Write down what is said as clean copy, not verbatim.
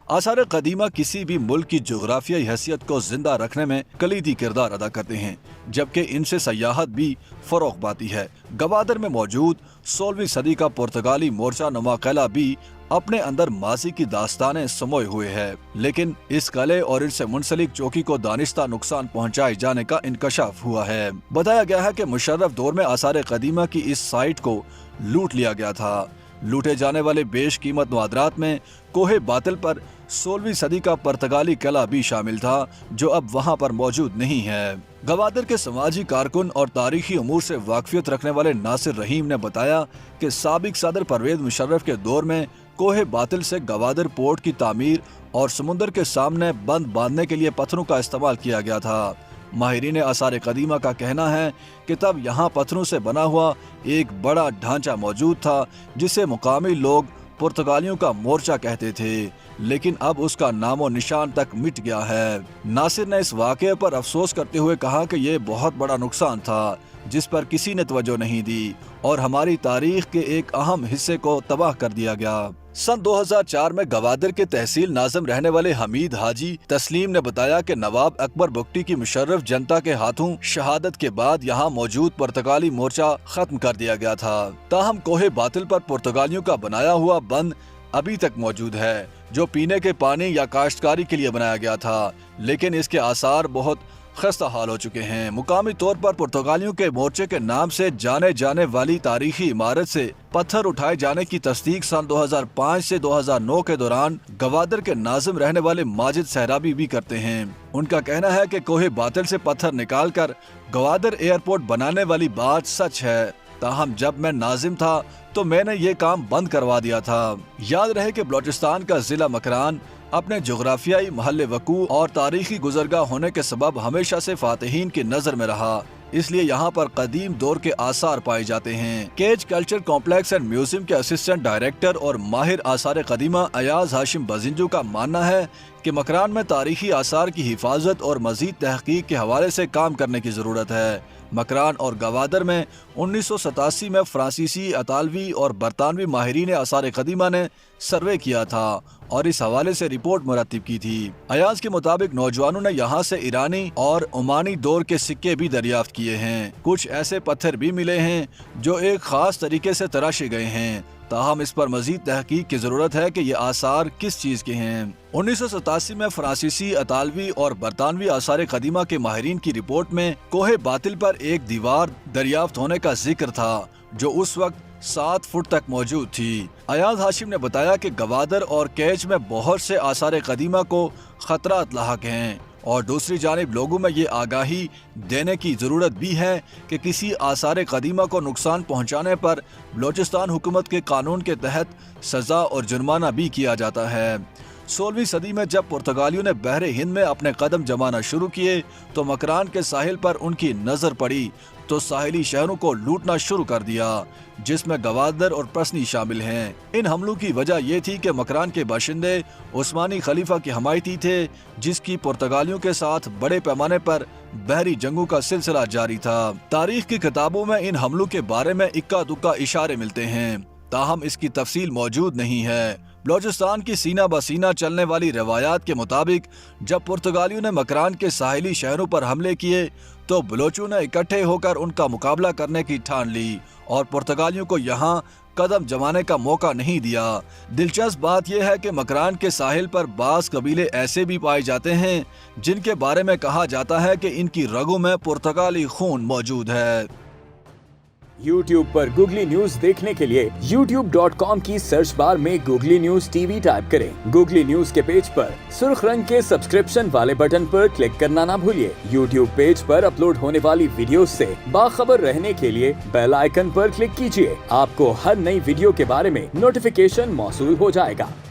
आसार कदीमा किसी भी मुल्क की जोग्राफियाई हैसियत को जिंदा रखने में कलीदी किरदार अदा करते हैं, जबकि इनसे सयाहत भी फरोग पाती है। गवादर में मौजूद 16वीं सदी का पुर्तगाली मोर्चा नुमा किला भी अपने अंदर माजी की दास्तानें समोए हुए है, लेकिन इस किले और इनसे मुंसलिक चौकी को दानिस्ता नुकसान पहुंचाए जाने का इंकशाफ हुआ है। बताया गया है कि मुशर्रफ दौर में आसार कदीमा की इस साइट को लूट लिया गया था। लूटे जाने वाले बेश कीमत मुआदरात में कोहे बातिल पर 16वीं सदी का पुर्तगाली किला भी शामिल था, जो अब वहां पर मौजूद नहीं है। गवादर के समाजी कारकुन और तारीखी उमूर से वाकफियत रखने वाले नासिर रहीम ने बताया कि साबिक सदर परवेज मुशर्रफ के दौर में कोहे बातिल से गवादर पोर्ट की तामीर और समुंदर के सामने बंद बांधने के लिए पत्थरों का इस्तेमाल किया गया था। माहिरीन आसार कदीमा का कहना है कि तब यहाँ पत्थरों से बना हुआ एक बड़ा ढांचा मौजूद था, जिसे मुकामी लोग पुर्तगालियों का मोर्चा कहते थे, लेकिन अब उसका नामो निशान तक मिट गया है। नासिर ने इस वाक़े पर अफसोस करते हुए कहा कि ये बहुत बड़ा नुकसान था, जिस पर किसी ने तवज्जो नहीं दी और हमारी तारीख के एक अहम हिस्से को तबाह कर दिया गया। सन 2004 में गवादर के तहसील नाज़िम रहने वाले हमीद हाजी तस्लीम ने बताया कि नवाब अकबर बुगटी की मुशर्रफ जनता के हाथों शहादत के बाद यहाँ मौजूद पुर्तगाली मोर्चा खत्म कर दिया गया था। ताहम कोहे बातिल पर पुर्तगालियों का बनाया हुआ बंद अभी तक मौजूद है, जो पीने के पानी या काश्तकारी के लिए बनाया गया था, लेकिन इसके आसार बहुत खस्ता हाल हो चुके हैं। मुकामी तौर पर पुर्तगालियों के मोर्चे के नाम से जाने जाने वाली तारीखी इमारत से पत्थर उठाए जाने की तस्दीक सन 2005 से 2009 के दौरान गवादर के नाजिम रहने वाले माजिद सहराबी भी करते हैं। उनका कहना है कि कोहे बातिल से पत्थर निकालकर गवादर एयरपोर्ट बनाने वाली बात सच है, ताहम जब मैं नाजिम था तो मैंने ये काम बंद करवा दिया था। याद रहे कि बलोचिस्तान का जिला मकरान अपने जोग्राफियाई महल वकू और तारीखी गुजरगाह होने के सबब हमेशा से फातिहीन की नजर में रहा, इसलिए यहाँ पर कदीम दौर के आसार पाए जाते हैं। Cage culture complex and museum के असिस्टेंट डायरेक्टर और माहिर आसार कदीमा अयाज हाशिम बजिंजू का मानना है कि मकरान में तारीखी आसार की हिफाजत और मजीद तहकीक के हवाले से काम करने की जरूरत है। मकरान और गवादर में 1987 में फ्रांसीसी, अतालवी और बरतानवी माहिरीन आसार कदीमा ने सर्वे किया था और इस हवाले से रिपोर्ट मुरतब की थी। अयाज के मुताबिक नौजवानों ने यहाँ से ईरानी और ओमानी दौर के सिक्के भी दरियाफ्त किए हैं। कुछ ऐसे पत्थर भी मिले हैं जो एक खास तरीके से तराशे गए हैं, ताहम इस पर मजीद तहकीक की जरूरत है कि ये आसार किस चीज के हैं। 1987 में फ्रांसीसी, अतालवी और बरतानवी आसार कदीमा के माहिरीन की रिपोर्ट में कोहे बातिल पर एक दीवार दरियाफ्त होने का जिक्र था, जो उस वक्त 7 फुट तक मौजूद थी। अयाज हाशिम ने बताया कि गवादर और केच में बहुत से आसार कदीमा को खतरात लाहक हैं और दूसरी जानिब लोगों में ये आगाही देने की ज़रूरत भी है कि किसी आसार कदीमा को नुकसान पहुंचाने पर बलोचिस्तान हुकूमत के कानून के तहत सज़ा और जुर्माना भी किया जाता है। 16वीं सदी में जब पुर्तगालियों ने बहरे हिंद में अपने कदम जमाना शुरू किए तो मकरान के साहिल पर उनकी नज़र पड़ी तो साहिली शहरों को लूटना शुरू कर दिया, जिसमें गवादर और प्रसनी शामिल हैं। इन हमलों की वजह यह थी कि मकरान के बाशिंदे उस्मानी खलीफा के हमायती थे, जिसकी पुर्तगालियों के साथ बड़े पैमाने पर बहरी जंगों का सिलसिला जारी था। तारीख की किताबों में इन हमलों के बारे में इक्का दुक्का इशारे मिलते हैं, ताहम इसकी तफसील मौजूद नहीं है। बलोचिस्तान की सीना बसीना चलने वाली रवायात के मुताबिक जब पुर्तगालियों ने मकरान के साहिली शहरों पर हमले किए तो बलोचों ने इकट्ठे होकर उनका मुकाबला करने की ठान ली और पुर्तगालियों को यहाँ कदम जमाने का मौका नहीं दिया। दिलचस्प बात यह है कि मकरान के साहिल पर बास कबीले ऐसे भी पाए जाते हैं जिनके बारे में कहा जाता है कि इनकी रगों में पुर्तगाली खून मौजूद है। YouTube पर गूगली न्यूज देखने के लिए youtube.com की सर्च बार में गूगली न्यूज टीवी टाइप करें। गूगली न्यूज के पेज पर सुर्ख रंग के सब्सक्रिप्शन वाले बटन पर क्लिक करना ना भूलिए। YouTube पेज पर अपलोड होने वाली वीडियोस से बाखबर रहने के लिए बेल आइकन पर क्लिक कीजिए। आपको हर नई वीडियो के बारे में नोटिफिकेशन मौसूल हो जाएगा।